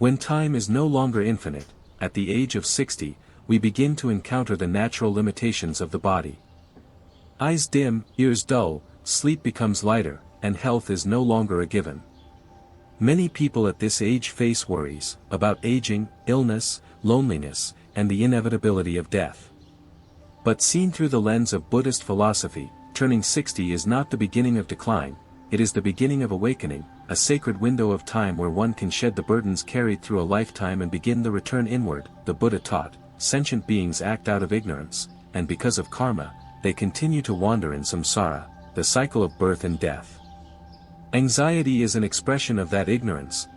When time is no longer infinite, at the age of 60, we begin to encounter the natural limitations of the body. Eyes dim, ears dull, sleep becomes lighter, and health is no longer a given. Many people at this age face worries about aging, illness, loneliness, and the inevitability of death. But seen through the lens of Buddhist philosophy, turning 60 is not the beginning of decline, it is the beginning of awakening, a sacred window of time where one can shed the burdens carried through a lifetime and begin the return inward. The Buddha taught, sentient beings act out of ignorance, and because of karma, they continue to wander in samsara, the cycle of birth and death. Anxiety is an expression of that ignorance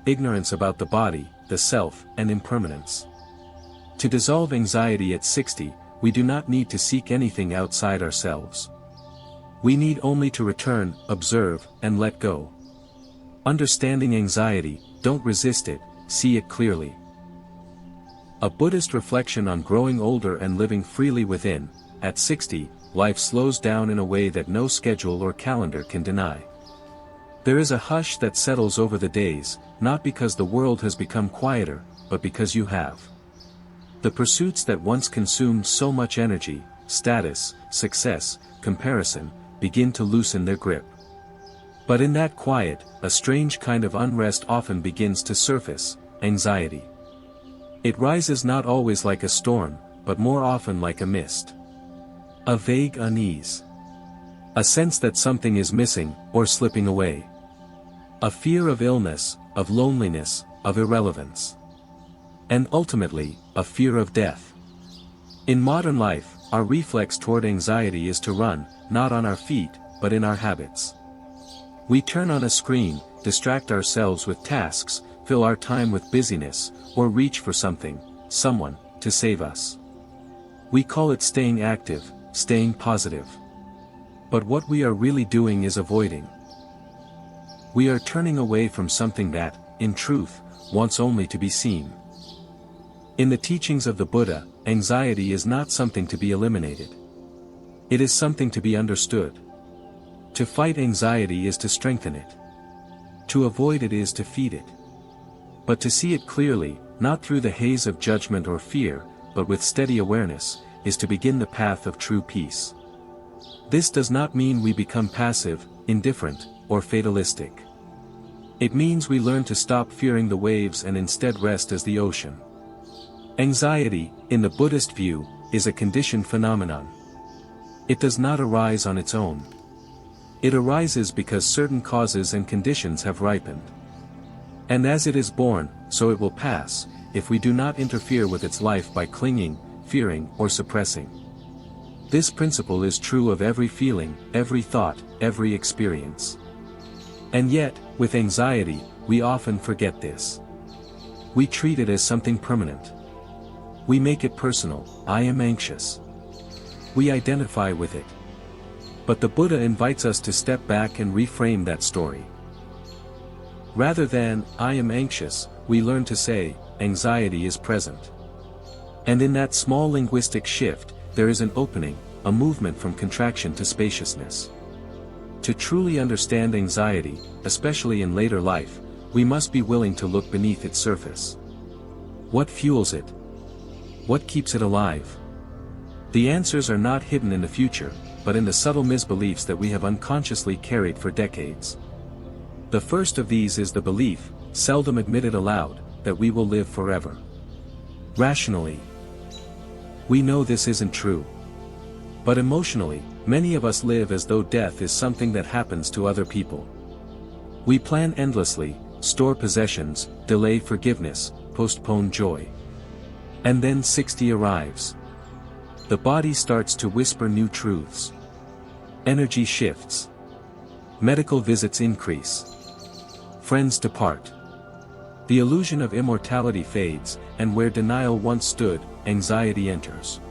about the body, the self, and impermanence. To dissolve anxiety at 60, we do not need to seek anything outside ourselves. We need only to return, observe, and let go. Understanding anxiety, don't resist it, see it clearly. A Buddhist reflection on growing older and living freely within. At 60, life slows down in a way that no schedule or calendar can deny. There is a hush that settles over the days, not because the world has become quieter, but because you have. The pursuits that once consumed so much energy, status, success, comparison, begin to loosen their grip. But in that quiet, a strange kind of unrest often begins to surface, anxiety. It rises not always like a storm, but more often like a mist. A vague unease. A sense that something is missing, or slipping away. A fear of illness, of loneliness, of irrelevance. And ultimately, a fear of death. In modern life, our reflex toward anxiety is to run, not on our feet, but in our habits. We turn on a screen, distract ourselves with tasks, fill our time with busyness, or reach for something, someone, to save us. We call it staying active, staying positive. But what we are really doing is avoiding. We are turning away from something that, in truth, wants only to be seen. In the teachings of the Buddha, anxiety is not something to be eliminated. It is something to be understood. To fight anxiety is to strengthen it. To avoid it is to feed it. But to see it clearly, not through the haze of judgment or fear, but with steady awareness, is to begin the path of true peace. This does not mean we become passive, indifferent, or fatalistic. It means we learn to stop fearing the waves and instead rest as the ocean. Anxiety, in the Buddhist view, is a conditioned phenomenon. It does not arise on its own. It arises because certain causes and conditions have ripened. And as it is born, so it will pass, if we do not interfere with its life by clinging, fearing, or suppressing. This principle is true of every feeling, every thought, every experience. And yet, with anxiety, we often forget this. We treat it as something permanent. We make it personal. I am anxious. We identify with it. But the Buddha invites us to step back and reframe that story. Rather than, I am anxious, we learn to say, anxiety is present. And in that small linguistic shift, there is an opening, a movement from contraction to spaciousness. To truly understand anxiety, especially in later life, we must be willing to look beneath its surface. What fuels it? What keeps it alive? The answers are not hidden in the future, but in the subtle misbeliefs that we have unconsciously carried for decades. The first of these is the belief, seldom admitted aloud, that we will live forever. Rationally, we know this isn't true. But emotionally, many of us live as though death is something that happens to other people. We plan endlessly, store possessions, delay forgiveness, postpone joy. And then 60 arrives. The body starts to whisper new truths. Energy shifts. Medical visits increase. Friends depart. The illusion of immortality fades, and where denial once stood, anxiety enters.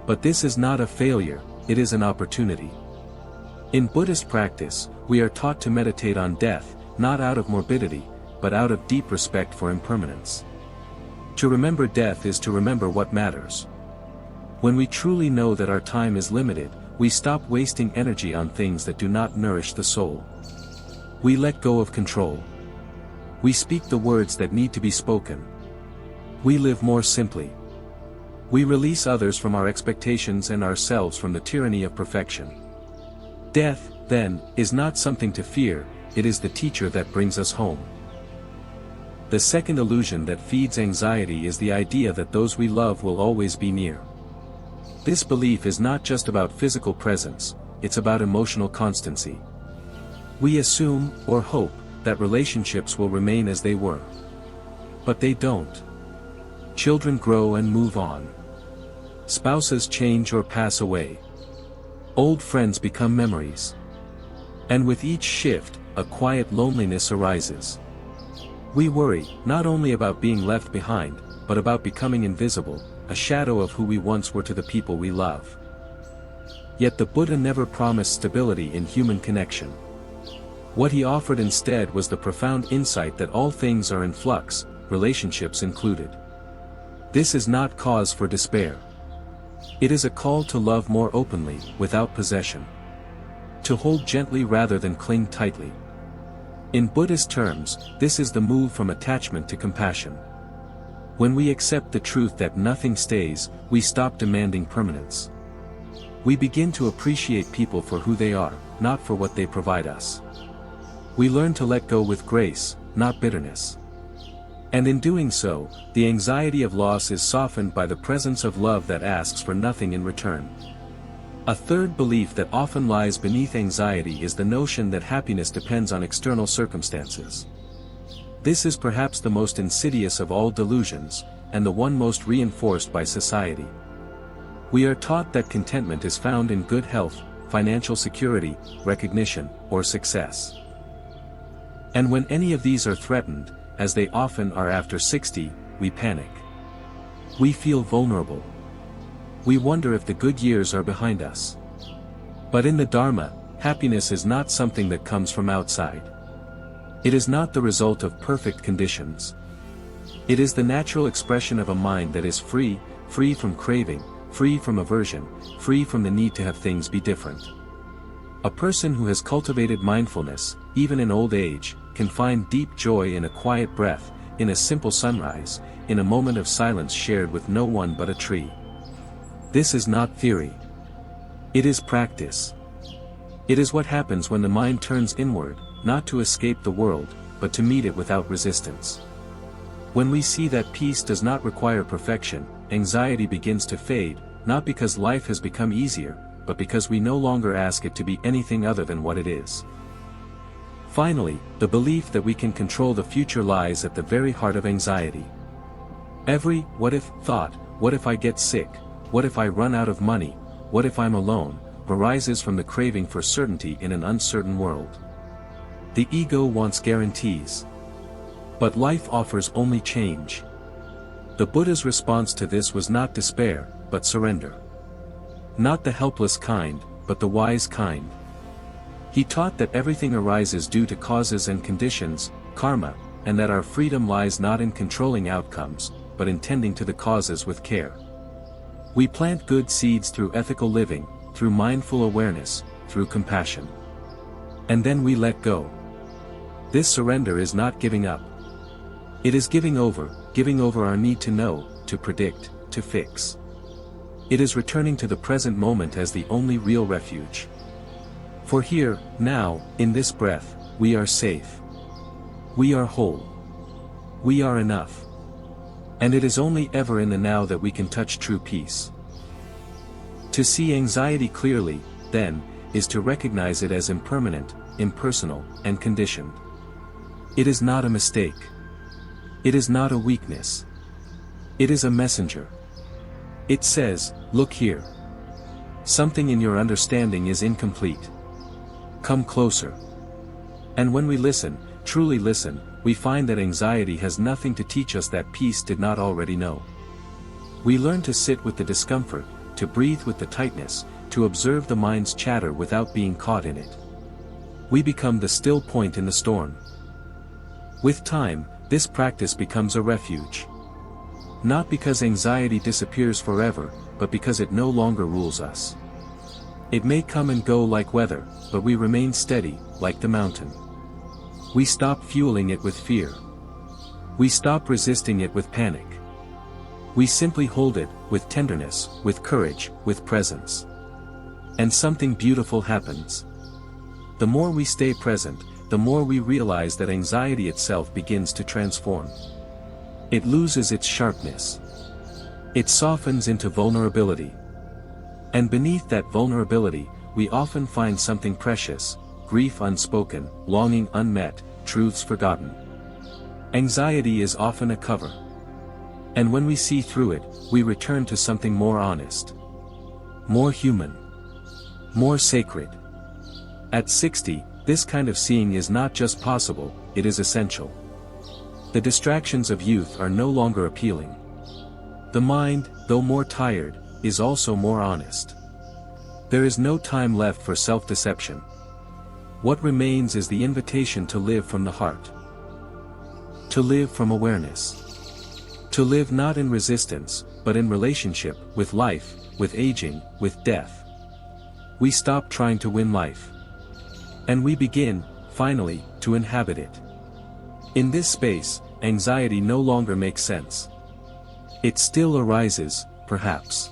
But this is not a failure, it is an opportunity. In Buddhist practice, we are taught to meditate on death, not out of morbidity, but out of deep respect for impermanence. To remember death is to remember what matters. When we truly know that our time is limited, we stop wasting energy on things that do not nourish the soul. We let go of control. We speak the words that need to be spoken. We live more simply. We release others from our expectations and ourselves from the tyranny of perfection. Death, then, is not something to fear, it is the teacher that brings us home. The second illusion that feeds anxiety is the idea that those we love will always be near. This belief is not just about physical presence, it's about emotional constancy. We assume, or hope, that relationships will remain as they were. But they don't. Children grow and move on. Spouses change or pass away. Old friends become memories. And with each shift, a quiet loneliness arises. We worry, not only about being left behind, but about becoming invisible, a shadow of who we once were to the people we love. Yet the Buddha never promised stability in human connection. What he offered instead was the profound insight that all things are in flux, relationships included. This is not cause for despair. It is a call to love more openly, without possession. To hold gently rather than cling tightly. In Buddhist terms, this is the move from attachment to compassion. When we accept the truth that nothing stays, we stop demanding permanence. We begin to appreciate people for who they are, not for what they provide us. We learn to let go with grace, not bitterness. And in doing so, the anxiety of loss is softened by the presence of love that asks for nothing in return. A third belief that often lies beneath anxiety is the notion that happiness depends on external circumstances. This is perhaps the most insidious of all delusions, and the one most reinforced by society. We are taught that contentment is found in good health, financial security, recognition, or success. And when any of these are threatened, as they often are after 60, we panic. We feel vulnerable. We wonder if the good years are behind us. But in the Dharma, happiness is not something that comes from outside. It is not the result of perfect conditions. It is the natural expression of a mind that is free, free from craving, free from aversion, free from the need to have things be different. A person who has cultivated mindfulness, even in old age, can find deep joy in a quiet breath, in a simple sunrise, in a moment of silence shared with no one but a tree. This is not theory. It is practice. It is what happens when the mind turns inward, not to escape the world, but to meet it without resistance. When we see that peace does not require perfection, anxiety begins to fade, not because life has become easier, but because we no longer ask it to be anything other than what it is. Finally, the belief that we can control the future lies at the very heart of anxiety. Every "what if" thought, what if I get sick, what if I run out of money, what if I'm alone, arises from the craving for certainty in an uncertain world. The ego wants guarantees. But life offers only change. The Buddha's response to this was not despair, but surrender. Not the helpless kind, but the wise kind. He taught that everything arises due to causes and conditions, karma, and that our freedom lies not in controlling outcomes, but in tending to the causes with care. We plant good seeds through ethical living, through mindful awareness, through compassion. And then we let go. This surrender is not giving up. It is giving over our need to know, to predict, to fix. It is returning to the present moment as the only real refuge. For here, now, in this breath, we are safe. We are whole. We are enough. And it is only ever in the now that we can touch true peace. To see anxiety clearly, then, is to recognize it as impermanent, impersonal, and conditioned. It is not a mistake. It is not a weakness. It is a messenger. It says, "Look here. Something in your understanding is incomplete. Come closer." And when we listen, truly listen, we find that anxiety has nothing to teach us that peace did not already know. We learn to sit with the discomfort, to breathe with the tightness, to observe the mind's chatter without being caught in it. We become the still point in the storm. With time, this practice becomes a refuge. Not because anxiety disappears forever, but because it no longer rules us. It may come and go like weather, but we remain steady, like the mountain. We stop fueling it with fear. We stop resisting it with panic. We simply hold it, with tenderness, with courage, with presence. And something beautiful happens. The more we stay present, the more we realize that anxiety itself begins to transform. It loses its sharpness. It softens into vulnerability. And beneath that vulnerability, we often find something precious: grief unspoken, longing unmet, truths forgotten. Anxiety is often a cover. And when we see through it, we return to something more honest, more human, more sacred. At 60, this kind of seeing is not just possible, it is essential. The distractions of youth are no longer appealing. The mind, though more tired, is also more honest. There is no time left for self-deception. What remains is the invitation to live from the heart. To live from awareness. To live not in resistance, but in relationship, with life, with aging, with death. We stop trying to win life. And we begin, finally, to inhabit it. In this space, anxiety no longer makes sense. It still arises, perhaps.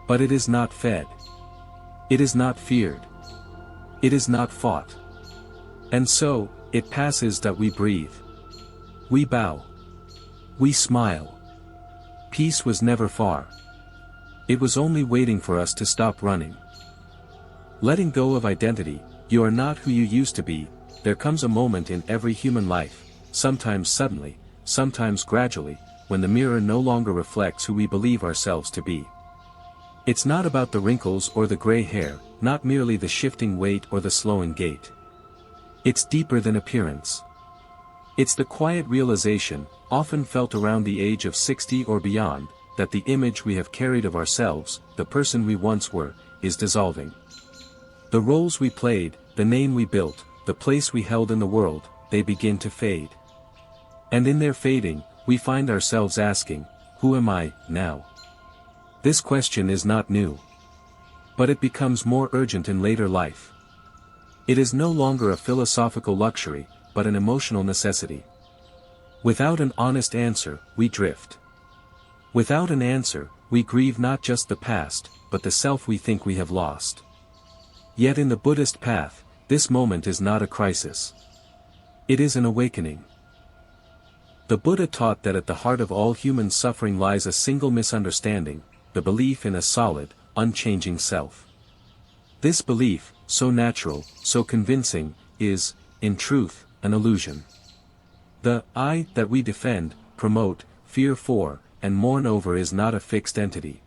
But it is not fed. It is not feared. It is not fought. And so, it passes that we breathe. We bow. We smile. Peace was never far. It was only waiting for us to stop running. Letting go of identity, you are not who you used to be. There comes a moment in every human life, sometimes suddenly, sometimes gradually, when the mirror no longer reflects who we believe ourselves to be. It's not about the wrinkles or the gray hair, not merely the shifting weight or the slowing gait. It's deeper than appearance. It's the quiet realization, often felt around the age of 60 or beyond, that the image we have carried of ourselves, the person we once were, is dissolving. The roles we played, the name we built, the place we held in the world, they begin to fade. And in their fading, we find ourselves asking, who am I, now? This question is not new. But it becomes more urgent in later life. It is no longer a philosophical luxury, but an emotional necessity. Without an honest answer, we drift. Without an answer, we grieve not just the past, but the self we think we have lost. Yet in the Buddhist path, this moment is not a crisis. It is an awakening. The Buddha taught that at the heart of all human suffering lies a single misunderstanding, the belief in a solid, unchanging self. This belief, so natural, so convincing, is, in truth, an illusion. The I that we defend, promote, fear for, and mourn over is not a fixed entity.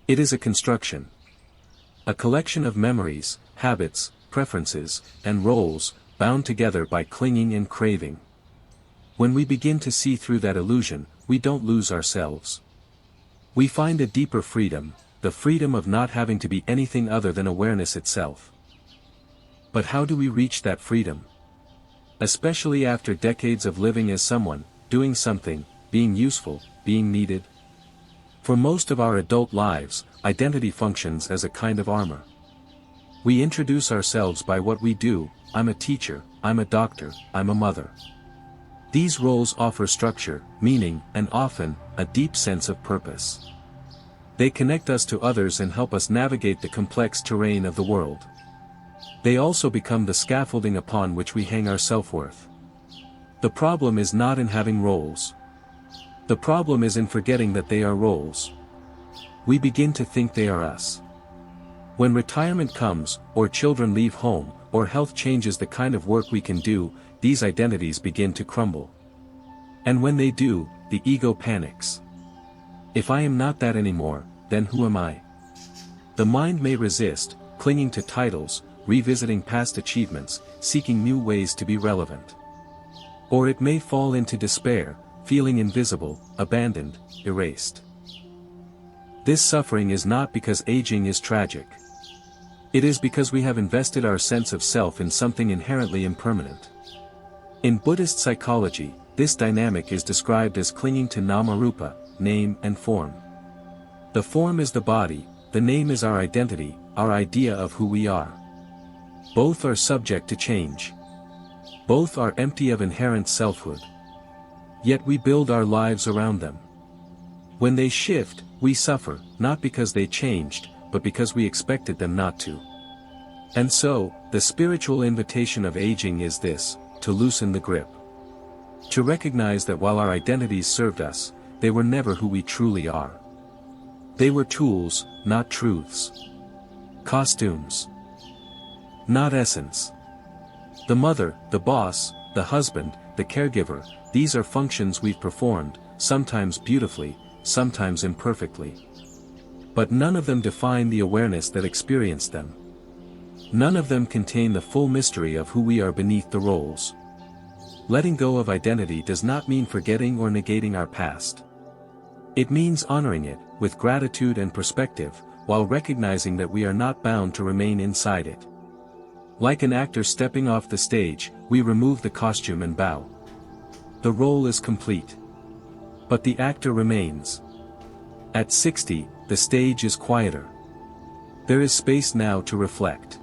It is a construction. A collection of memories, habits, preferences, and roles, bound together by clinging and craving. When we begin to see through that illusion, we don't lose ourselves. We find a deeper freedom, the freedom of not having to be anything other than awareness itself. But how do we reach that freedom? Especially after decades of living as someone, doing something, being useful, being needed. For most of our adult lives, identity functions as a kind of armor. We introduce ourselves by what we do: I'm a teacher, I'm a doctor, I'm a mother. These roles offer structure, meaning, and often, a deep sense of purpose. They connect us to others and help us navigate the complex terrain of the world. They also become the scaffolding upon which we hang our self-worth. The problem is not in having roles. The problem is in forgetting that they are roles. We begin to think they are us. When retirement comes, or children leave home, or health changes the kind of work we can do, these identities begin to crumble. And when they do, the ego panics. If I am not that anymore, then who am I? The mind may resist, clinging to titles, revisiting past achievements, seeking new ways to be relevant. Or it may fall into despair, feeling invisible, abandoned, erased. This suffering is not because aging is tragic. It is because we have invested our sense of self in something inherently impermanent. In Buddhist psychology, this dynamic is described as clinging to nama-rupa, name and form. The form is the body, the name is our identity, our idea of who we are. Both are subject to change. Both are empty of inherent selfhood. Yet we build our lives around them. When they shift, we suffer, not because they changed, but because we expected them not to. And so, the spiritual invitation of aging is this: to loosen the grip. To recognize that while our identities served us, they were never who we truly are. They were tools, not truths. Costumes, not essence. The mother, the boss, the husband, the caregiver, these are functions we've performed, sometimes beautifully, sometimes imperfectly. But none of them define the awareness that experienced them. None of them contain the full mystery of who we are beneath the roles. Letting go of identity does not mean forgetting or negating our past. It means honoring it, with gratitude and perspective, while recognizing that we are not bound to remain inside it. Like an actor stepping off the stage, we remove the costume and bow. The role is complete. But the actor remains. At 60, the stage is quieter. There is space now to reflect.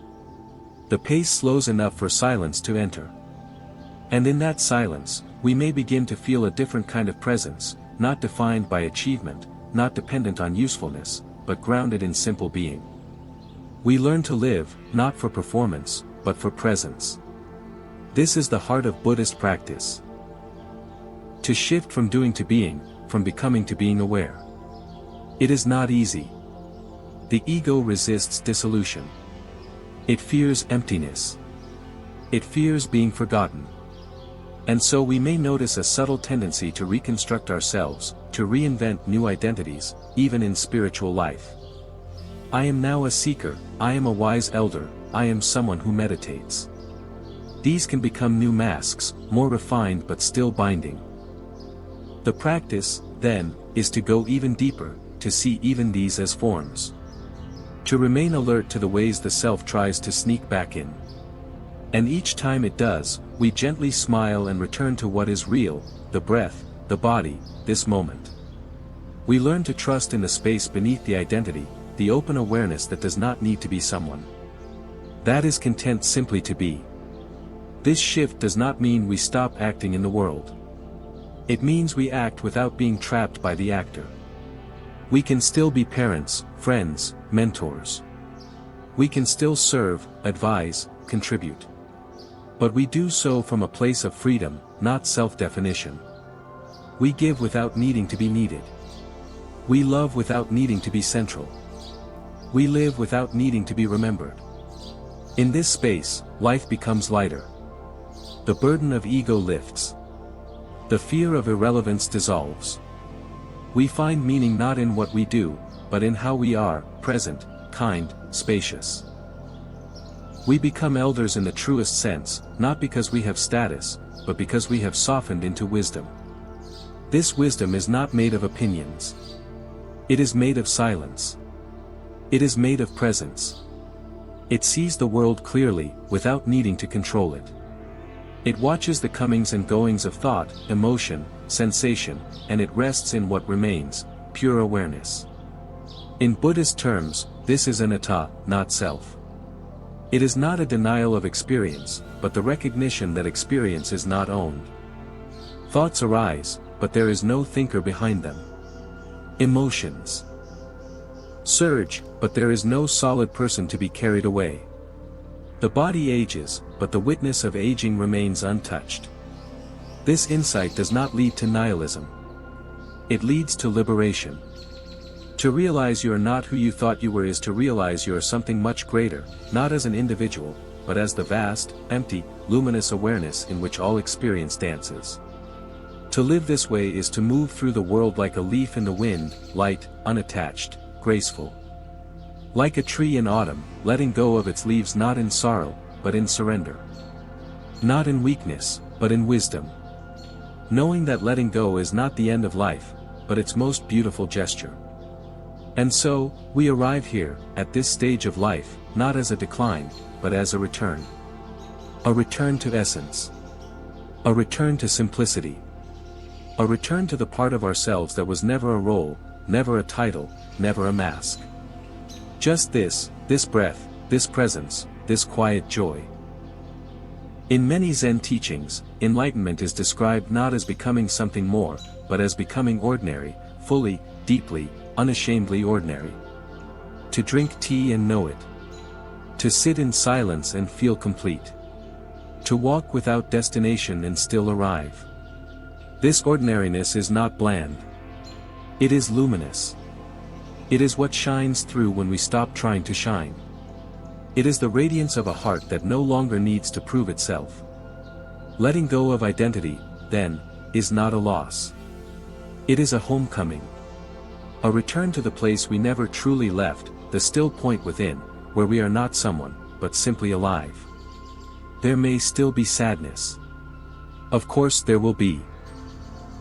The pace slows enough for silence to enter. And in that silence, we may begin to feel a different kind of presence, not defined by achievement, not dependent on usefulness, but grounded in simple being. We learn to live, not for performance, but for presence. This is the heart of Buddhist practice. To shift from doing to being, from becoming to being aware. It is not easy. The ego resists dissolution. It fears emptiness. It fears being forgotten. And so we may notice a subtle tendency to reconstruct ourselves, to reinvent new identities, even in spiritual life. I am now a seeker, I am a wise elder, I am someone who meditates. These can become new masks, more refined but still binding. The practice, then, is to go even deeper, to see even these as forms. To remain alert to the ways the self tries to sneak back in. And each time it does, we gently smile and return to what is real, the breath, the body, this moment. We learn to trust in the space beneath the identity, the open awareness that does not need to be someone. That is content simply to be. This shift does not mean we stop acting in the world. It means we act without being trapped by the actor. We can still be parents, friends, mentors. We can still serve, advise, contribute. But we do so from a place of freedom, not self-definition. We give without needing to be needed. We love without needing to be central. We live without needing to be remembered. In this space, life becomes lighter. The burden of ego lifts. The fear of irrelevance dissolves. We find meaning not in what we do, but in how we are, present, kind, spacious. We become elders in the truest sense, not because we have status, but because we have softened into wisdom. This wisdom is not made of opinions. It is made of silence. It is made of presence. It sees the world clearly, without needing to control it. It watches the comings and goings of thought, emotion, sensation, and it rests in what remains, pure awareness. In Buddhist terms, this is anatta, not self. It is not a denial of experience, but the recognition that experience is not owned. Thoughts arise, but there is no thinker behind them. Emotions surge, but there is no solid person to be carried away. The body ages, but the witness of aging remains untouched. This insight does not lead to nihilism. It leads to liberation. To realize you are not who you thought you were is to realize you are something much greater, not as an individual, but as the vast, empty, luminous awareness in which all experience dances. To live this way is to move through the world like a leaf in the wind, light, unattached, graceful. Like a tree in autumn, letting go of its leaves not in sorrow, but in surrender. Not in weakness, but in wisdom. Knowing that letting go is not the end of life, but its most beautiful gesture. And so, we arrive here, at this stage of life, not as a decline, but as a return. A return to essence. A return to simplicity. A return to the part of ourselves that was never a role, never a title, never a mask. Just this breath, this presence, this quiet joy. In many Zen teachings, enlightenment is described not as becoming something more, but as becoming ordinary, fully, deeply, unashamedly ordinary. To drink tea and know it. To sit in silence and feel complete. To walk without destination and still arrive. This ordinariness is not bland. It is luminous. It is what shines through when we stop trying to shine. It is the radiance of a heart that no longer needs to prove itself. Letting go of identity, then, is not a loss. It is a homecoming. A return to the place we never truly left, the still point within, where we are not someone, but simply alive. There may still be sadness. Of course there will be.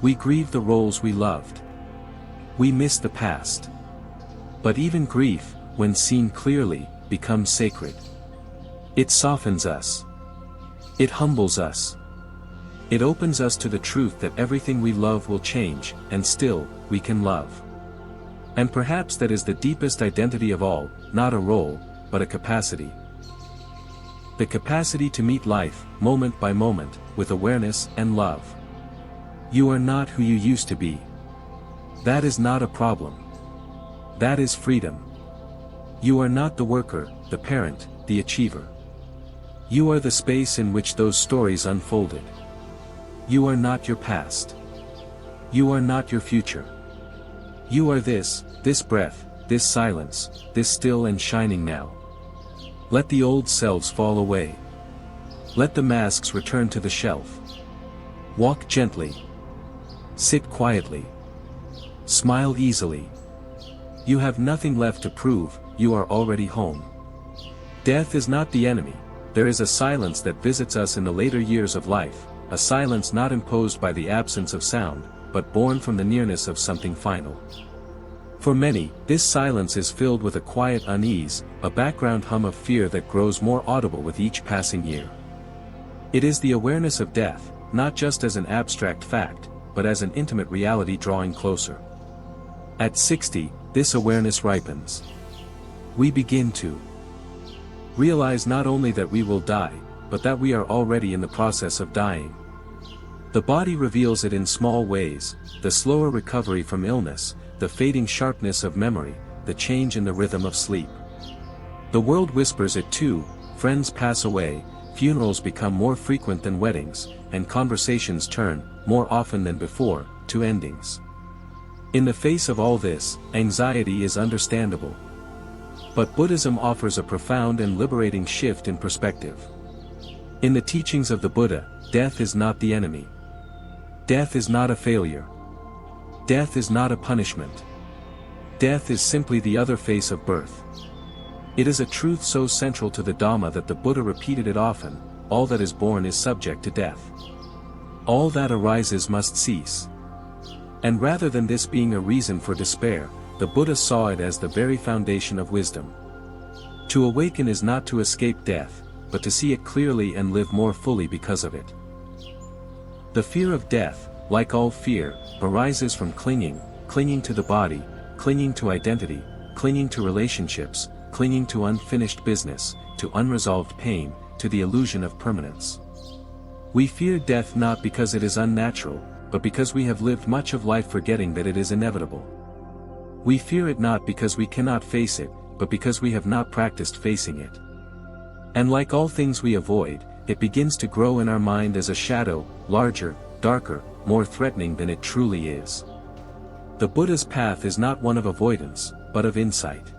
We grieve the roles we loved. We miss the past. But even grief, when seen clearly, becomes sacred. It softens us. It humbles us. It opens us to the truth that everything we love will change, and still, we can love. And perhaps that is the deepest identity of all, not a role, but a capacity. The capacity to meet life, moment by moment, with awareness and love. You are not who you used to be. That is not a problem. That is freedom. You are not the worker, the parent, the achiever. You are the space in which those stories unfolded. You are not your past. You are not your future. You are this breath, this silence, this still and shining now. Let the old selves fall away. Let the masks return to the shelf. Walk gently. Sit quietly. Smile easily. You have nothing left to prove, you are already home. Death is not the enemy. There is a silence that visits us in the later years of life, a silence not imposed by the absence of sound, but born from the nearness of something final. For many, this silence is filled with a quiet unease, a background hum of fear that grows more audible with each passing year. It is the awareness of death, not just as an abstract fact, but as an intimate reality drawing closer. At 60, this awareness ripens. We begin to realize not only that we will die, but that we are already in the process of dying. The body reveals it in small ways, the slower recovery from illness, the fading sharpness of memory, the change in the rhythm of sleep. The world whispers it too, friends pass away, funerals become more frequent than weddings, and conversations turn, more often than before, to endings. In the face of all this, anxiety is understandable. But Buddhism offers a profound and liberating shift in perspective. In the teachings of the Buddha, death is not the enemy. Death is not a failure. Death is not a punishment. Death is simply the other face of birth. It is a truth so central to the Dhamma that the Buddha repeated it often: all that is born is subject to death. All that arises must cease. And rather than this being a reason for despair, the Buddha saw it as the very foundation of wisdom. To awaken is not to escape death, but to see it clearly and live more fully because of it. The fear of death, like all fear, arises from clinging to the body, clinging to identity, clinging to relationships, clinging to unfinished business, to unresolved pain, to the illusion of permanence. We fear death not because it is unnatural, but because we have lived much of life forgetting that it is inevitable. We fear it not because we cannot face it, but because we have not practiced facing it. And like all things we avoid, it begins to grow in our mind as a shadow, larger, darker, more threatening than it truly is. The Buddha's path is not one of avoidance, but of insight.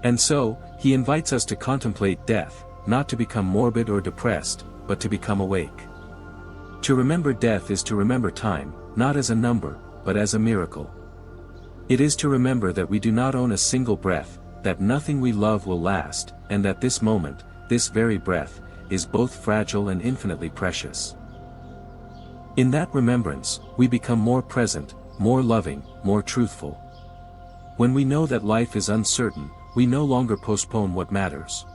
And so, he invites us to contemplate death, not to become morbid or depressed, but to become awake. To remember death is to remember time, not as a number, but as a miracle. It is to remember that we do not own a single breath, that nothing we love will last, and that this moment, this very breath, is both fragile and infinitely precious. In that remembrance, we become more present, more loving, more truthful. When we know that life is uncertain, we no longer postpone what matters.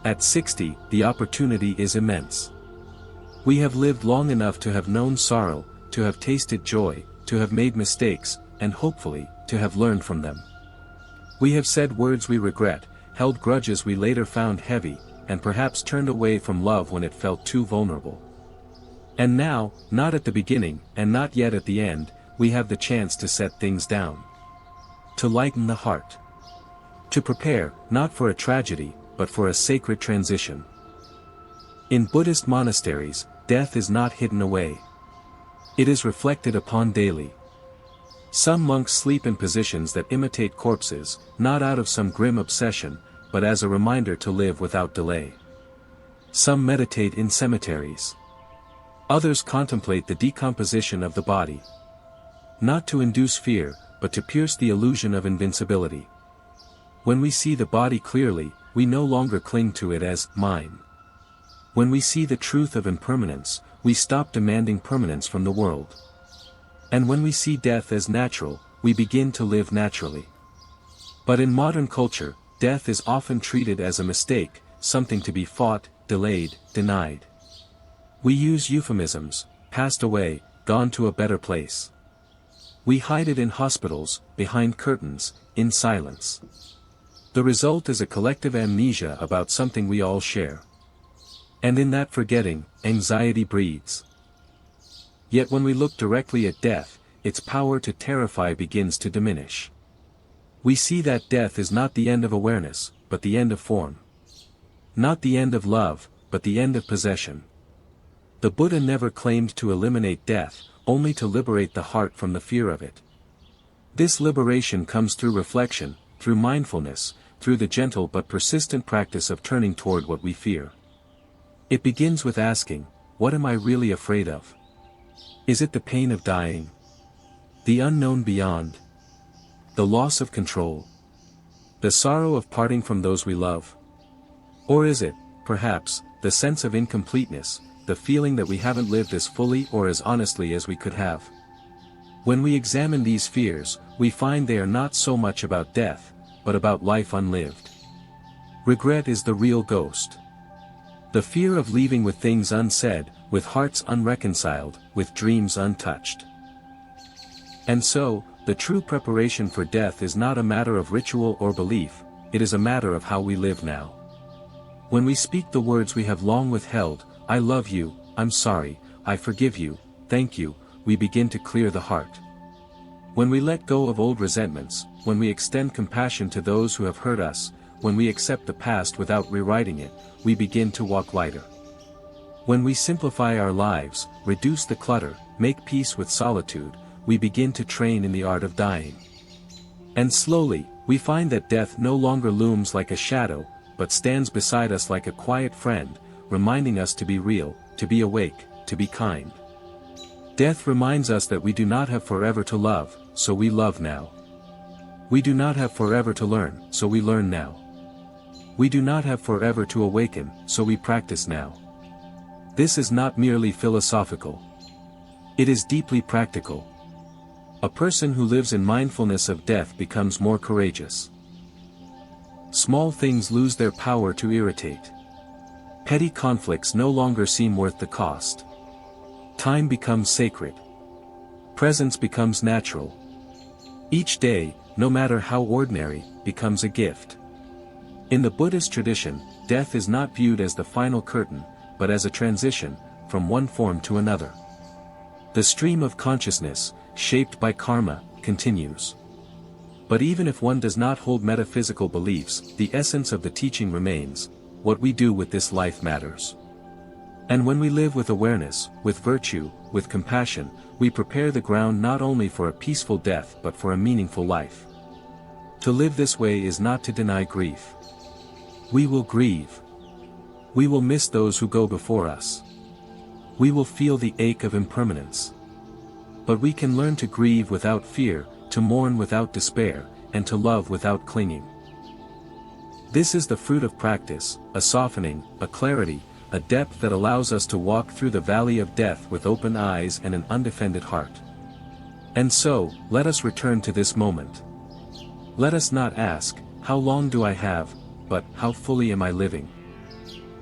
At 60, the opportunity is immense. We have lived long enough to have known sorrow, to have tasted joy, to have made mistakes, and hopefully, to have learned from them. We have said words we regret, held grudges we later found heavy, and perhaps turned away from love when it felt too vulnerable. And now, not at the beginning, and not yet at the end, we have the chance to set things down. To lighten the heart. To prepare, not for a tragedy, but for a sacred transition. In Buddhist monasteries, death is not hidden away. It is reflected upon daily. Some monks sleep in positions that imitate corpses, not out of some grim obsession, but as a reminder to live without delay. Some meditate in cemeteries. Others contemplate the decomposition of the body. Not to induce fear, but to pierce the illusion of invincibility. When we see the body clearly, we no longer cling to it as mine. When we see the truth of impermanence, we stop demanding permanence from the world. And when we see death as natural, we begin to live naturally. But in modern culture, death is often treated as a mistake, something to be fought, delayed, denied. We use euphemisms: passed away, gone to a better place. We hide it in hospitals, behind curtains, in silence. The result is a collective amnesia about something we all share. And in that forgetting, anxiety breeds. Yet when we look directly at death, its power to terrify begins to diminish. We see that death is not the end of awareness, but the end of form. Not the end of love, but the end of possession. The Buddha never claimed to eliminate death, only to liberate the heart from the fear of it. This liberation comes through reflection, through mindfulness, through the gentle but persistent practice of turning toward what we fear. It begins with asking, what am I really afraid of? Is it the pain of dying? The unknown beyond? The loss of control? The sorrow of parting from those we love? Or is it, perhaps, the sense of incompleteness, the feeling that we haven't lived as fully or as honestly as we could have? When we examine these fears, we find they are not so much about death, but about life unlived. Regret is the real ghost. The fear of leaving with things unsaid, with hearts unreconciled, with dreams untouched. And so, the true preparation for death is not a matter of ritual or belief, it is a matter of how we live now. When we speak the words we have long withheld, I love you, I'm sorry, I forgive you, thank you, we begin to clear the heart. When we let go of old resentments, when we extend compassion to those who have hurt us, when we accept the past without rewriting it, we begin to walk lighter. When we simplify our lives, reduce the clutter, make peace with solitude, we begin to train in the art of dying. And slowly, we find that death no longer looms like a shadow, but stands beside us like a quiet friend, reminding us to be real, to be awake, to be kind. Death reminds us that we do not have forever to love, so we love now. We do not have forever to learn, so we learn now. We do not have forever to awaken, so we practice now. This is not merely philosophical. It is deeply practical. A person who lives in mindfulness of death becomes more courageous. Small things lose their power to irritate. Petty conflicts no longer seem worth the cost. Time becomes sacred. Presence becomes natural. Each day, no matter how ordinary, becomes a gift. In the Buddhist tradition, death is not viewed as the final curtain, but as a transition, from one form to another. The stream of consciousness, shaped by karma, continues. But even if one does not hold metaphysical beliefs, the essence of the teaching remains: what we do with this life matters. And when we live with awareness, with virtue, with compassion, we prepare the ground not only for a peaceful death but for a meaningful life. To live this way is not to deny grief. We will grieve. We will miss those who go before us. We will feel the ache of impermanence. But we can learn to grieve without fear, to mourn without despair, and to love without clinging. This is the fruit of practice, a softening, a clarity, a depth that allows us to walk through the valley of death with open eyes and an undefended heart. And so, let us return to this moment. Let us not ask, how long do I have, but how fully am I living?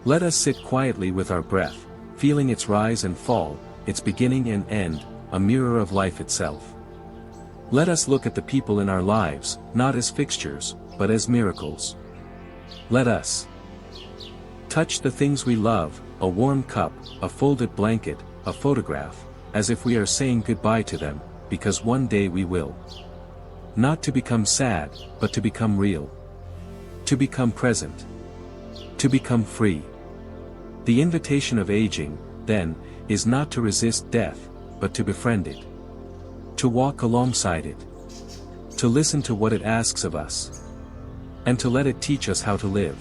Let us sit quietly with our breath, feeling its rise and fall, its beginning and end, a mirror of life itself. Let us look at the people in our lives, not as fixtures, but as miracles. Let us Touch the things we love, a warm cup, a folded blanket, a photograph, as if we are saying goodbye to them, because one day we will. Not to become sad, but to become real. To become present. To become free. The invitation of aging, then, is not to resist death, but to befriend it. To walk alongside it. To listen to what it asks of us. And to let it teach us how to live.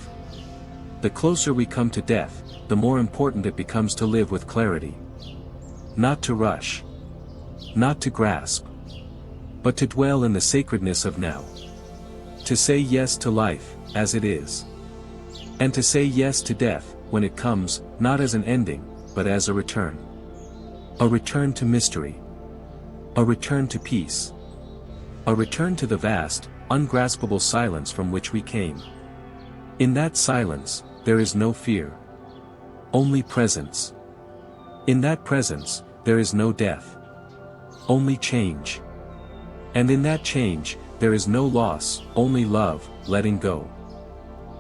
The closer we come to death, the more important it becomes to live with clarity. Not to rush. Not to grasp. But to dwell in the sacredness of now. To say yes to life, as it is. And to say yes to death, when it comes, not as an ending, but as a return. A return to mystery. A return to peace. A return to the vast, ungraspable silence from which we came. In that silence, there is no fear. Only presence. In that presence, there is no death. Only change. And in that change, there is no loss, only love, letting go.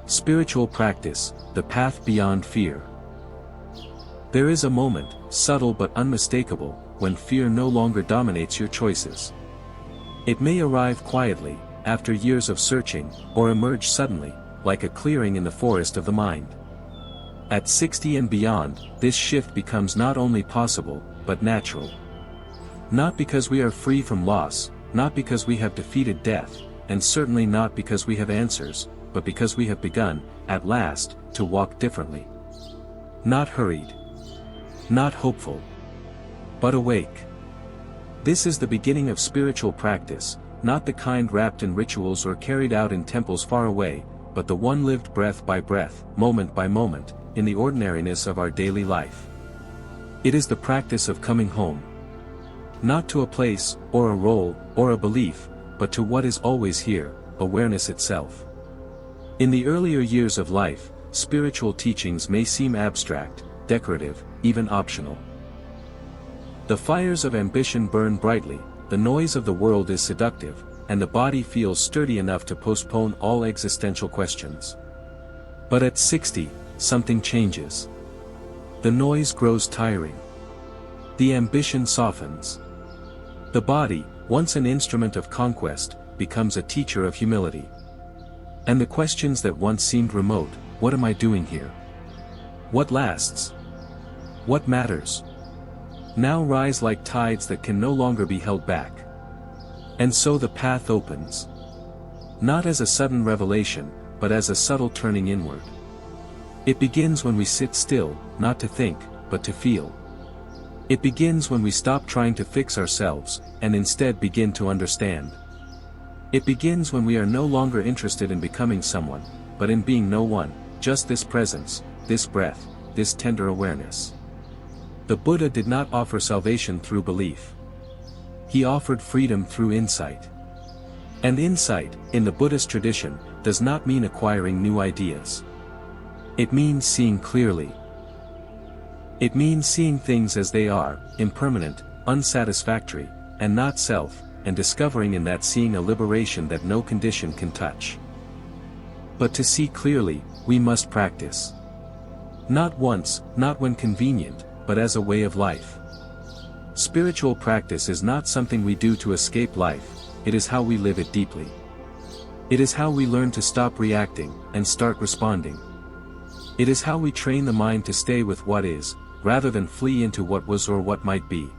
Spiritual practice, the path beyond fear. There is a moment, subtle but unmistakable, when fear no longer dominates your choices. It may arrive quietly, after years of searching, or emerge suddenly, like a clearing in the forest of the mind. At 60 and beyond, this shift becomes not only possible, but natural. Not because we are free from loss, not because we have defeated death, and certainly not because we have answers, but because we have begun, at last, to walk differently. Not hurried. Not hopeful. But awake. This is the beginning of spiritual practice, not the kind wrapped in rituals or carried out in temples far away, but the one lived breath by breath, moment by moment, in the ordinariness of our daily life. It is the practice of coming home. Not to a place, or a role, or a belief, but to what is always here, awareness itself. In the earlier years of life, spiritual teachings may seem abstract, decorative, even optional. The fires of ambition burn brightly, the noise of the world is seductive, and the body feels sturdy enough to postpone all existential questions. But at 60, something changes. The noise grows tiring. The ambition softens. The body, once an instrument of conquest, becomes a teacher of humility. And the questions that once seemed remote, what am I doing here? What lasts? What matters? Now rise like tides that can no longer be held back. And so the path opens. Not as a sudden revelation, but as a subtle turning inward. It begins when we sit still, not to think, but to feel. It begins when we stop trying to fix ourselves, and instead begin to understand. It begins when we are no longer interested in becoming someone, but in being no one, just this presence, this breath, this tender awareness. The Buddha did not offer salvation through belief. He offered freedom through insight. And insight, in the Buddhist tradition, does not mean acquiring new ideas. It means seeing clearly. It means seeing things as they are, impermanent, unsatisfactory, and not self, and discovering in that seeing a liberation that no condition can touch. But to see clearly, we must practice. Not once, not when convenient, but as a way of life. Spiritual practice is not something we do to escape life, it is how we live it deeply. It is how we learn to stop reacting, and start responding. It is how we train the mind to stay with what is, rather than flee into what was or what might be.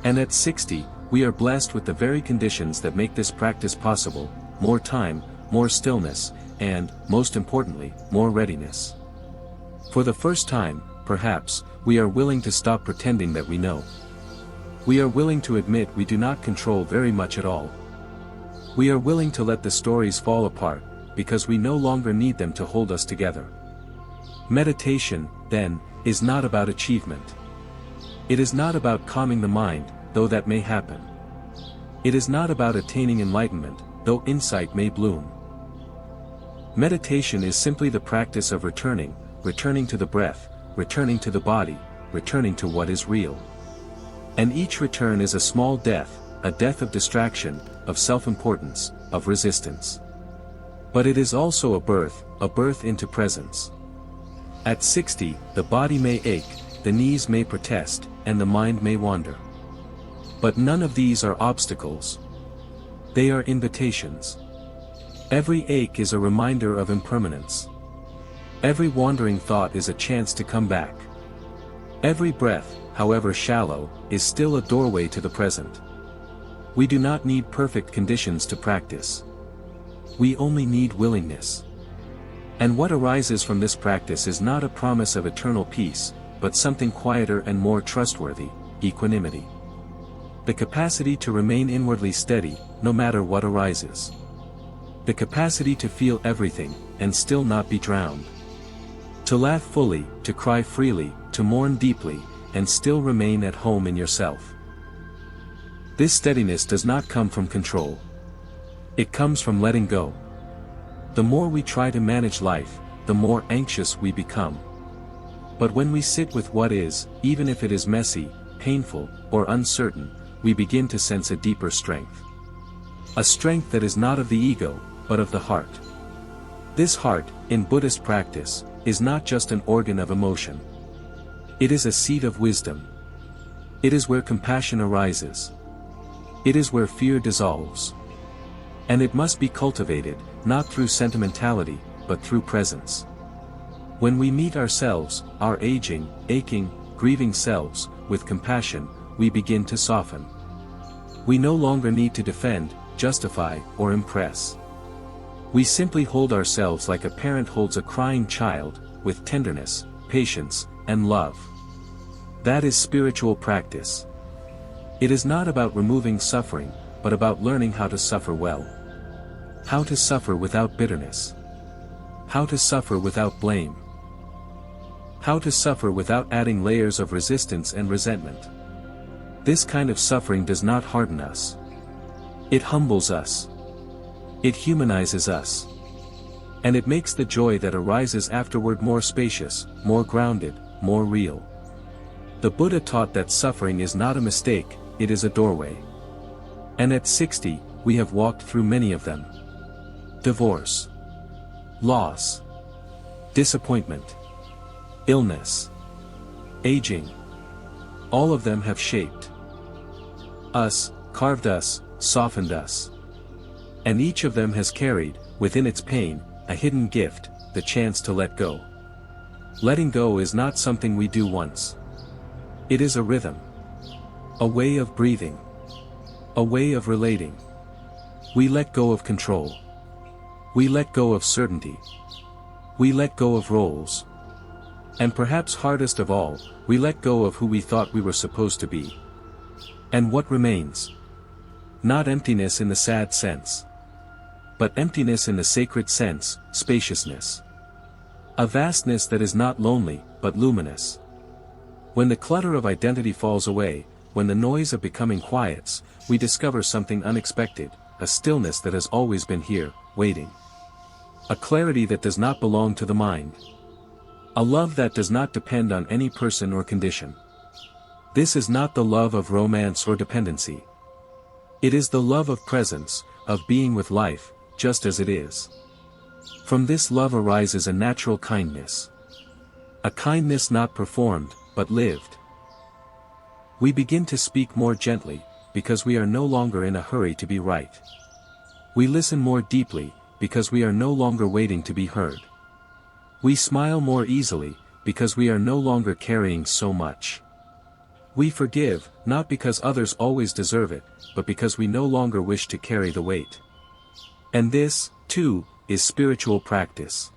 And at 60, we are blessed with the very conditions that make this practice possible: more time, more stillness, and, most importantly, more readiness. For the first time, perhaps, we are willing to stop pretending that we know. We are willing to admit we do not control very much at all. We are willing to let the stories fall apart, because we no longer need them to hold us together. Meditation, then, is not about achievement. It is not about calming the mind, though that may happen. It is not about attaining enlightenment, though insight may bloom. Meditation is simply the practice of returning to the breath, returning to the body, returning to what is real. And each return is a small death, a death of distraction, of self-importance, of resistance. But it is also a birth into presence. At 60, the body may ache, the knees may protest, and the mind may wander. But none of these are obstacles. They are invitations. Every ache is a reminder of impermanence. Every wandering thought is a chance to come back. Every breath, however shallow, is still a doorway to the present. We do not need perfect conditions to practice. We only need willingness. And what arises from this practice is not a promise of eternal peace, but something quieter and more trustworthy: equanimity. The capacity to remain inwardly steady, no matter what arises. The capacity to feel everything, and still not be drowned. To laugh fully, to cry freely, to mourn deeply, and still remain at home in yourself. This steadiness does not come from control. It comes from letting go. The more we try to manage life, the more anxious we become. But when we sit with what is, even if it is messy, painful, or uncertain, we begin to sense a deeper strength. A strength that is not of the ego, but of the heart. This heart, in Buddhist practice, is not just an organ of emotion. It is a seat of wisdom. It is where compassion arises. It is where fear dissolves. And it must be cultivated, not through sentimentality, but through presence. When we meet ourselves, our aging, aching, grieving selves, with compassion, we begin to soften. We no longer need to defend, justify, or impress. We simply hold ourselves like a parent holds a crying child, with tenderness, patience, and love. That is spiritual practice. It is not about removing suffering, but about learning how to suffer well. How to suffer without bitterness. How to suffer without blame. How to suffer without adding layers of resistance and resentment. This kind of suffering does not harden us. It humbles us. It humanizes us. And it makes the joy that arises afterward more spacious, more grounded, more real. The Buddha taught that suffering is not a mistake, it is a doorway. And at 60, we have walked through many of them. Divorce. Loss. Disappointment. Illness. Aging. All of them have shaped us, carved us, softened us. And each of them has carried, within its pain, a hidden gift, the chance to let go. Letting go is not something we do once. It is a rhythm. A way of breathing. A way of relating. We let go of control. We let go of certainty. We let go of roles. And perhaps hardest of all, we let go of who we thought we were supposed to be. And what remains? Not emptiness in the sad sense. But emptiness in the sacred sense, spaciousness. A vastness that is not lonely, but luminous. When the clutter of identity falls away, when the noise of becoming quiets, we discover something unexpected, a stillness that has always been here, waiting. A clarity that does not belong to the mind. A love that does not depend on any person or condition. This is not the love of romance or dependency. It is the love of presence, of being with life, just as it is. From this love arises a natural kindness. A kindness not performed, but lived. We begin to speak more gently, because we are no longer in a hurry to be right. We listen more deeply, because we are no longer waiting to be heard. We smile more easily, because we are no longer carrying so much. We forgive, not because others always deserve it, but because we no longer wish to carry the weight. And this, too, is spiritual practice.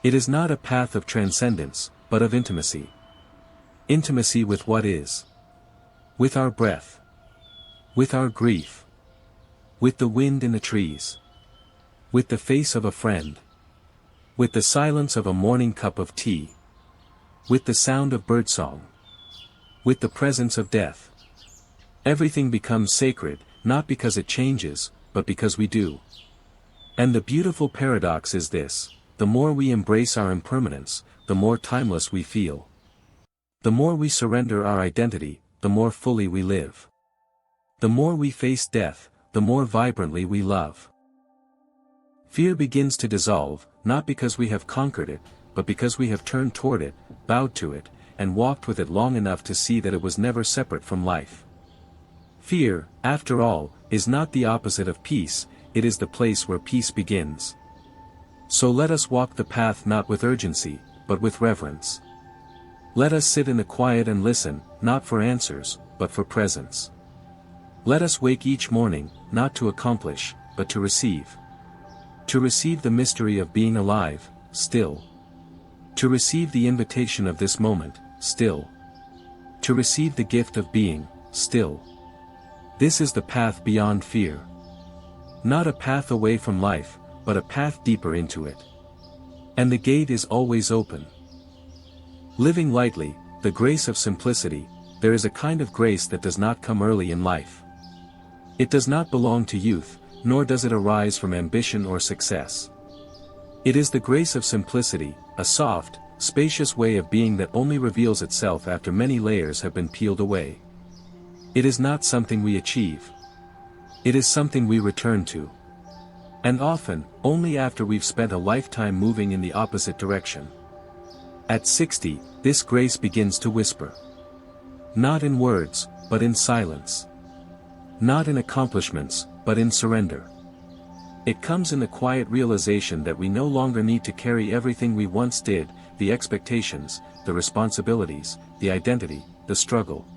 It is not a path of transcendence, but of intimacy. Intimacy with what is. With our breath. With our grief. With the wind in the trees. With the face of a friend. With the silence of a morning cup of tea. With the sound of birdsong. With the presence of death. Everything becomes sacred, not because it changes, but because we do. And the beautiful paradox is this: the more we embrace our impermanence, the more timeless we feel. The more we surrender our identity, the more fully we live. The more we face death, the more vibrantly we love. Fear begins to dissolve, not because we have conquered it, but because we have turned toward it, bowed to it, and walked with it long enough to see that it was never separate from life. Fear, after all, is not the opposite of peace, it is the place where peace begins. So let us walk the path not with urgency, but with reverence. Let us sit in the quiet and listen, not for answers, but for presence. Let us wake each morning, not to accomplish, but to receive. To receive the mystery of being alive, still. To receive the invitation of this moment, still. To receive the gift of being, still. This is the path beyond fear. Not a path away from life, but a path deeper into it. And the gate is always open. Living lightly, the grace of simplicity, there is a kind of grace that does not come early in life. It does not belong to youth, nor does it arise from ambition or success. It is the grace of simplicity, a soft, spacious way of being that only reveals itself after many layers have been peeled away. It is not something we achieve. It is something we return to. And often, only after we've spent a lifetime moving in the opposite direction. At 60, this grace begins to whisper. Not in words, but in silence. Not in accomplishments, but in surrender. It comes in the quiet realization that we no longer need to carry everything we once did, the expectations, the responsibilities, the identity, the struggle.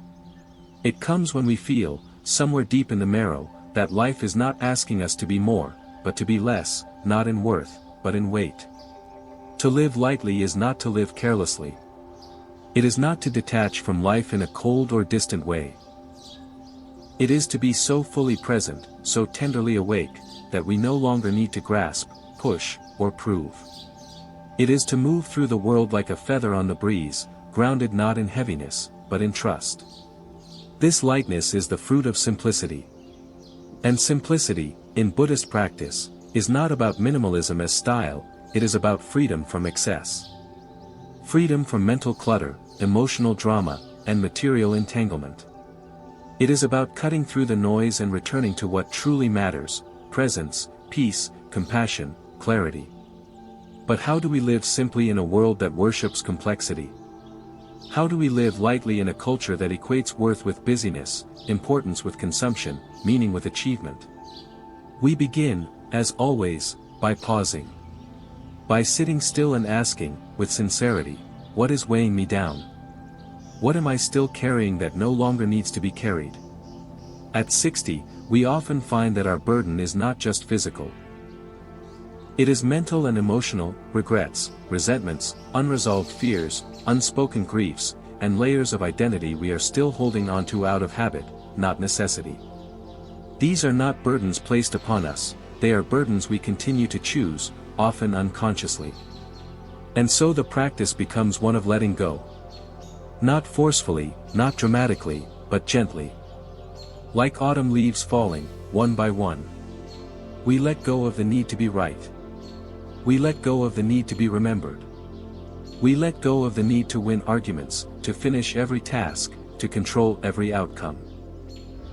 It comes when we feel, somewhere deep in the marrow, that life is not asking us to be more, but to be less, not in worth, but in weight. To live lightly is not to live carelessly. It is not to detach from life in a cold or distant way. It is to be so fully present, so tenderly awake, that we no longer need to grasp, push, or prove. It is to move through the world like a feather on the breeze, grounded not in heaviness, but in trust. This lightness is the fruit of simplicity. And simplicity, in Buddhist practice, is not about minimalism as style, it is about freedom from excess. Freedom from mental clutter, emotional drama, and material entanglement. It is about cutting through the noise and returning to what truly matters, presence, peace, compassion, clarity. But how do we live simply in a world that worships complexity? How do we live lightly in a culture that equates worth with busyness, importance with consumption, meaning with achievement? We begin, as always, by pausing. By sitting still and asking, with sincerity, what is weighing me down? What am I still carrying that no longer needs to be carried? At 60, we often find that our burden is not just physical. It is mental and emotional, regrets, resentments, unresolved fears, unspoken griefs, and layers of identity we are still holding onto out of habit, not necessity. These are not burdens placed upon us, they are burdens we continue to choose, often unconsciously. And so the practice becomes one of letting go. Not forcefully, not dramatically, but gently. Like autumn leaves falling, one by one. We let go of the need to be right. We let go of the need to be remembered. We let go of the need to win arguments, to finish every task, to control every outcome.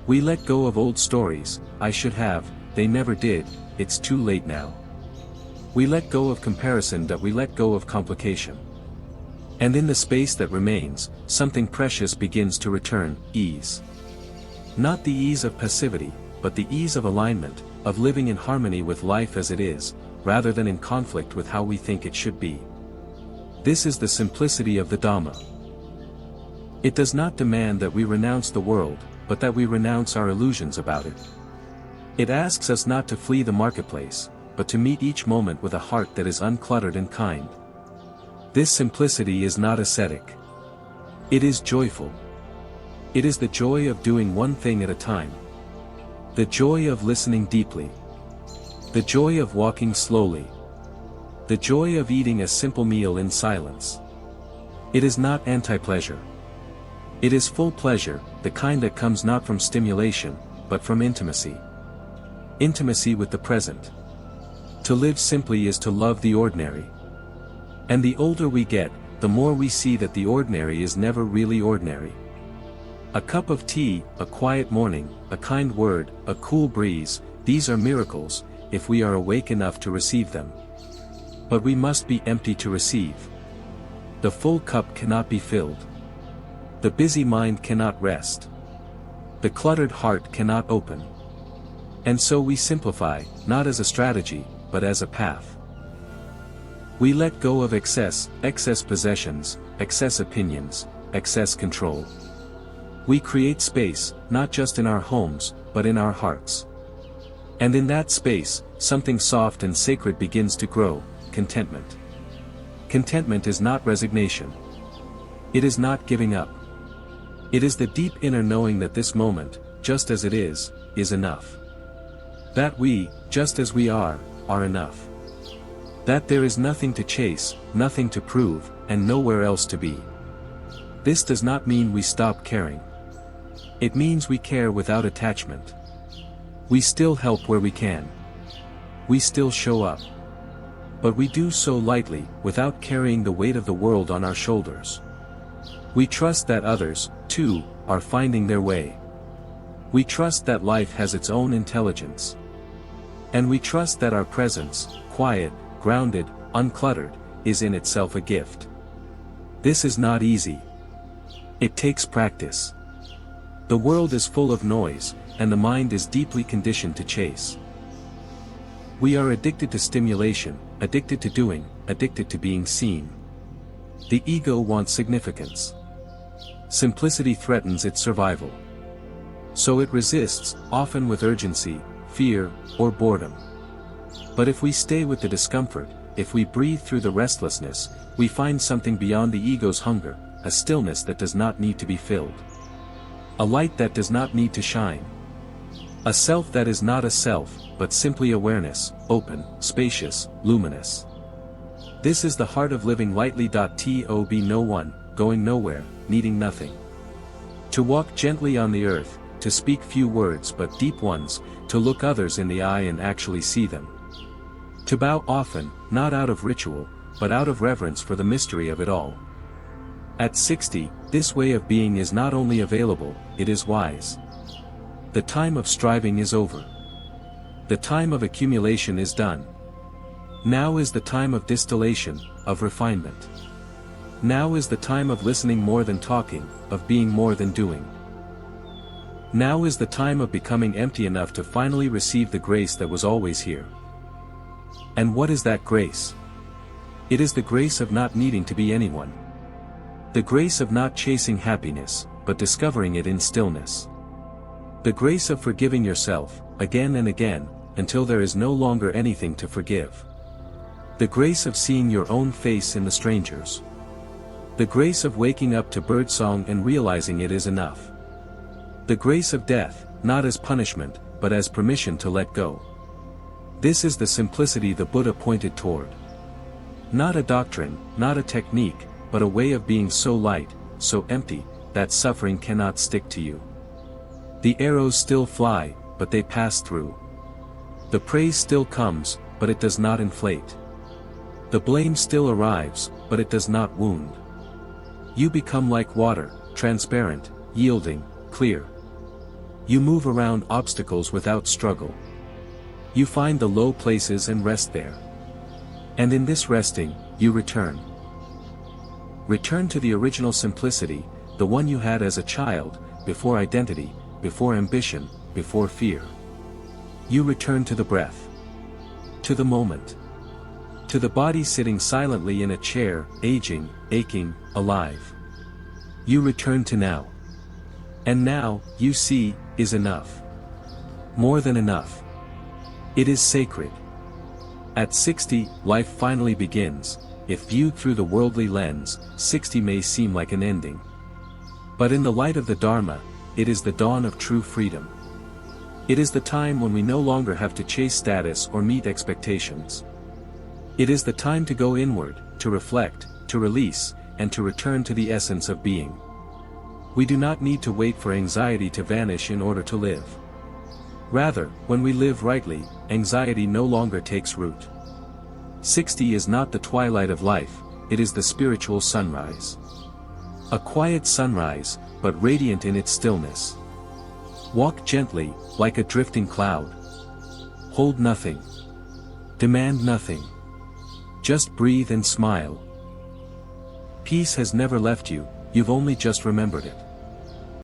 We let go of old stories, I should have, they never did, it's too late now. We let go of comparison, that we let go of complication. And in the space that remains, something precious begins to return, ease. Not the ease of passivity, but the ease of alignment, of living in harmony with life as it is, rather than in conflict with how we think it should be. This is the simplicity of the Dhamma. It does not demand that we renounce the world, but that we renounce our illusions about it. It asks us not to flee the marketplace, but to meet each moment with a heart that is uncluttered and kind. This simplicity is not ascetic. It is joyful. It is the joy of doing one thing at a time. The joy of listening deeply. The joy of walking slowly. The joy of eating a simple meal in silence. It is not anti-pleasure. It is full pleasure, the kind that comes not from stimulation, but from intimacy. Intimacy with the present. To live simply is to love the ordinary. And the older we get, the more we see that the ordinary is never really ordinary. A cup of tea, a quiet morning, a kind word, a cool breeze, these are miracles, if we are awake enough to receive them. But we must be empty to receive. The full cup cannot be filled. The busy mind cannot rest. The cluttered heart cannot open. And so we simplify, not as a strategy, but as a path. We let go of excess possessions, excess opinions, excess control. We create space, not just in our homes, but in our hearts. And in that space, something soft and sacred begins to grow: contentment. Contentment is not resignation. It is not giving up. It is the deep inner knowing that this moment, just as it is enough. That we, just as we are enough. That there is nothing to chase, nothing to prove, and nowhere else to be. This does not mean we stop caring. It means we care without attachment. We still help where we can. We still show up. But we do so lightly, without carrying the weight of the world on our shoulders. We trust that others, too, are finding their way. We trust that life has its own intelligence. And we trust that our presence, quiet, grounded, uncluttered, is in itself a gift. This is not easy. It takes practice. The world is full of noise, and the mind is deeply conditioned to chase. We are addicted to stimulation, addicted to doing, addicted to being seen. The ego wants significance. Simplicity threatens its survival. So it resists, often with urgency, fear, or boredom. But if we stay with the discomfort, if we breathe through the restlessness, we find something beyond the ego's hunger, a stillness that does not need to be filled. A light that does not need to shine. A self that is not a self, but simply awareness, open, spacious, luminous. This is the heart of living lightly. To be no one, going nowhere, needing nothing. To walk gently on the earth, to speak few words but deep ones, to look others in the eye and actually see them. To bow often, not out of ritual, but out of reverence for the mystery of it all. At 60, this way of being is not only available, it is wise. The time of striving is over. The time of accumulation is done. Now is the time of distillation, of refinement. Now is the time of listening more than talking, of being more than doing. Now is the time of becoming empty enough to finally receive the grace that was always here. And what is that grace? It is the grace of not needing to be anyone. The grace of not chasing happiness, but discovering it in stillness. The grace of forgiving yourself, again and again, until there is no longer anything to forgive. The grace of seeing your own face in the strangers. The grace of waking up to birdsong and realizing it is enough. The grace of death, not as punishment, but as permission to let go. This is the simplicity the Buddha pointed toward. Not a doctrine, not a technique, but a way of being so light, so empty, that suffering cannot stick to you. The arrows still fly, but they pass through. The praise still comes, but it does not inflate. The blame still arrives, but it does not wound. You become like water, transparent, yielding, clear. You move around obstacles without struggle. You find the low places and rest there. And in this resting, you return. Return to the original simplicity, the one you had as a child, before identity, before ambition, before fear. You return to the breath. To the moment. To the body sitting silently in a chair, aging, aching, alive. You return to now. And now, you see, is enough. More than enough. It is sacred. At 60, life finally begins. If viewed through the worldly lens, 60 may seem like an ending. But in the light of the Dharma, it is the dawn of true freedom. It is the time when we no longer have to chase status or meet expectations. It is the time to go inward, to reflect, to release, and to return to the essence of being. We do not need to wait for anxiety to vanish in order to live. Rather, when we live rightly, anxiety no longer takes root. 60 is not the twilight of life, it is the spiritual sunrise. A quiet sunrise, but radiant in its stillness. Walk gently, like a drifting cloud. Hold nothing. Demand nothing. Just breathe and smile. Peace has never left you, you've only just remembered it.